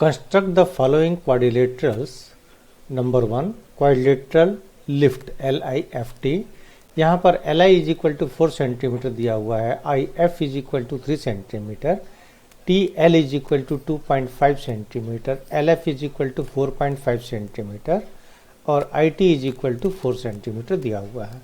Construct the following quadrilaterals. Number 1 quadrilateral lift LIFT। यहाँ पर LI is equal to 4 centimetre दिया हुआ है, IF is equal to 3 centimetre, TL is equal to 2.5 centimetre, LF is equal to 4.5 centimetre और IT is equal to 4 centimetre दिया हुआ है।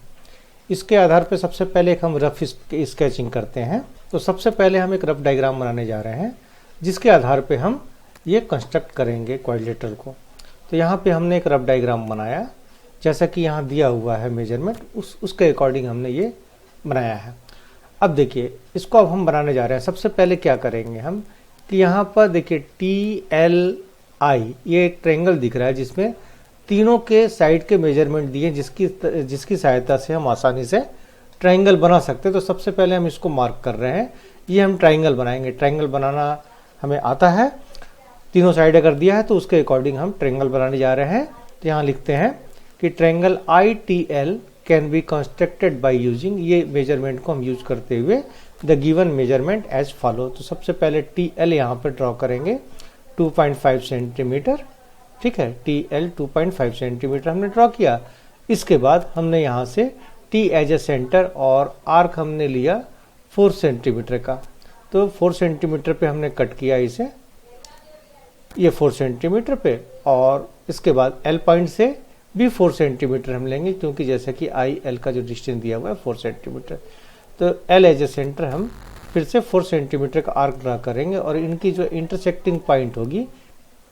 इसके आधार पर सबसे पहले एक हम रफ स्केचिंग करते हैं। तो सबसे पहले हम एक रफ डायग्राम बनाने जा रहे हैं जिसके आधार पे हम ये कंस्ट्रक्ट करेंगे क्वाड्रिलेटरल को। तो यहाँ पे हमने एक रफ डायग्राम बनाया, जैसा कि यहाँ दिया हुआ है मेजरमेंट, उसके अकॉर्डिंग हमने ये बनाया है। अब देखिए इसको अब हम बनाने जा रहे हैं। सबसे पहले क्या करेंगे हम कि यहाँ पर देखिए TLI ये एक ट्रायंगल दिख रहा है जिसमें तीनों के साइड के मेजरमेंट दिए, जिसकी सहायता से हम आसानी से ट्रायंगल बना सकते हैं। तो सबसे पहले हम इसको मार्क कर रहे हैं, ये हम ट्रायंगल बनाएंगे। ट्रायंगल बनाना हमें आता है, तीनों साइड अगर दिया है तो उसके अकॉर्डिंग हम ट्रायंगल बनाने जा रहे हैं। तो यहाँ लिखते हैं कि triangle ITL can be constructed by using, ये मेजरमेंट को हम यूज करते हुए the given measurement as follow. तो सबसे पहले TL यहाँ पर ड्रॉ करेंगे 2.5 सेंटीमीटर, ठीक है। TL 2.5 सेंटीमीटर हमने ड्रॉ किया। इसके बाद हमने यहाँ से T एज ए सेंटर और आर्क हमने लिया 4 सेंटीमीटर का। तो 4 सेंटीमीटर पे हमने कट किया इसे, ये 4 सेंटीमीटर पे, और इसके बाद L पॉइंट से भी 4 सेंटीमीटर हम लेंगे, क्योंकि जैसे कि IL का जो डिस्टेंस दिया हुआ है 4 सेंटीमीटर। तो L एज ए सेंटर हम फिर से 4 सेंटीमीटर का आर्क ड्रा करेंगे और इनकी जो इंटरसेक्टिंग पॉइंट होगी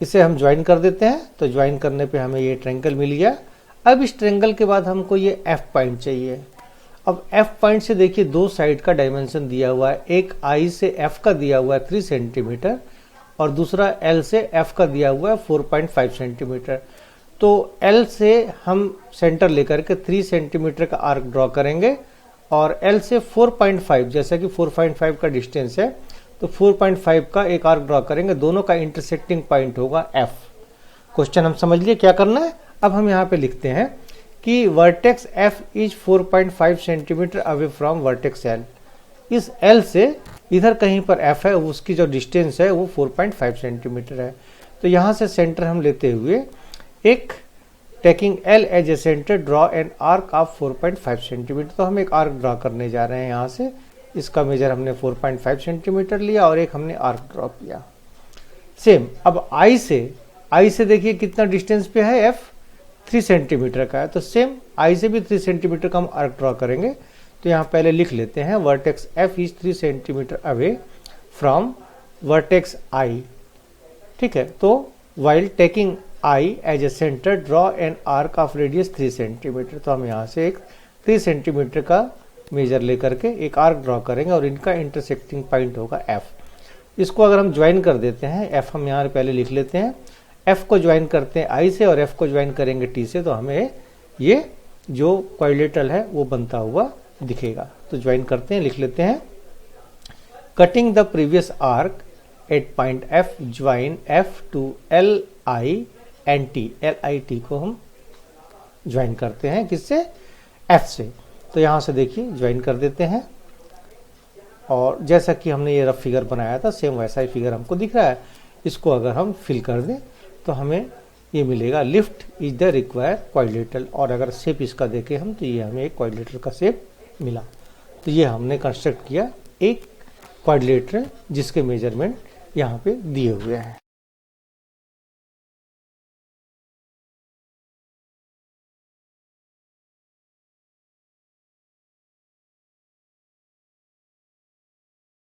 इसे हम ज्वाइन कर देते हैं। तो ज्वाइन करने पे हमें ये ट्रायंगल मिल गया। अब इस ट्रायंगल के बाद हमको ये F पॉइंट चाहिए। अब F पॉइंट से देखिए दो साइड का डायमेंशन दिया हुआ है, एक I से F का दिया हुआ है 3 सेंटीमीटर और दूसरा L से F का दिया हुआ है 4.5 सेंटीमीटर। तो L से हम सेंटर लेकर के 3 सेंटीमीटर का आर्क ड्रॉ करेंगे और L से 4.5, जैसा कि 4.5 का डिस्टेंस है तो 4.5 का एक आर्क ड्रॉ करेंगे। दोनों का इंटरसेक्टिंग पॉइंट होगा F। क्वेश्चन हम समझ लिए क्या करना है। अब हम यहाँ पे लिखते हैं कि vertex F is 4.5 centimetre away from vertex L। इस L से इधर कहीं पर F है, उसकी जो डिस्टेंस है वो 4.5 सेंटीमीटर है। तो यहाँ से सेंटर हम लेते हुए एक taking L as a centre draw an arc of 4.5 centimetre. तो हम एक आर्क ड्रॉ करने जा रहे हैं। यहाँ से इसका मेजर हमने 4.5 सेंटीमीटर लिया और एक हमने आर्क ड्रॉ किया। सेम अब I से देखिए कितना डिस्टेंस पे है, F 3 सेंटीमीटर का है। तो सेम I से भी 3 सेंटीमीटर का हम आर्क ड्रॉ करेंगे। तो यहाँ पहले लिख लेते हैं vertex F is 3 centimetre away from vertex I, ठीक है। तो while taking I as a centre draw an arc of radius 3 centimetre. तो हम यहाँ से एक 3 सेंटीमीटर का मेजर लेकर के एक आर्क ड्रॉ करेंगे और इनका इंटरसेक्टिंग पॉइंट होगा F। इसको अगर हम ज्वाइन कर देते हैं, F हम यहाँ पहले लिख लेते हैं, F को ज्वाइन करते हैं I से और F को ज्वाइन करेंगे T से, तो हमें ये जो क्वाड्रिलेटरल है वो बनता हुआ दिखेगा। तो ज्वाइन करते हैं, लिख लेते हैं cutting the previous arc at point F join F to LI and T। LIT को हम ज्वाइन करते हैं किससे, F से। तो यहाँ से देखिए ज्वाइन कर देते हैं और जैसा कि हमने ये रफ फिगर बनाया था सेम वैसा ही फिगर हमको दिख रहा है। इसको अगर हम फिल कर दें तो हमें ये मिलेगा lift is the required quadrilateral. और अगर शेप इसका देखें हम तो ये हमें एक क्वाड्रिलेटरल का शेप मिला। तो ये हमने कंस्ट्रक्ट किया एक क्वाड्रिलेटरल जिसके मेजरमेंट यहाँ पे दिए हुए हैं।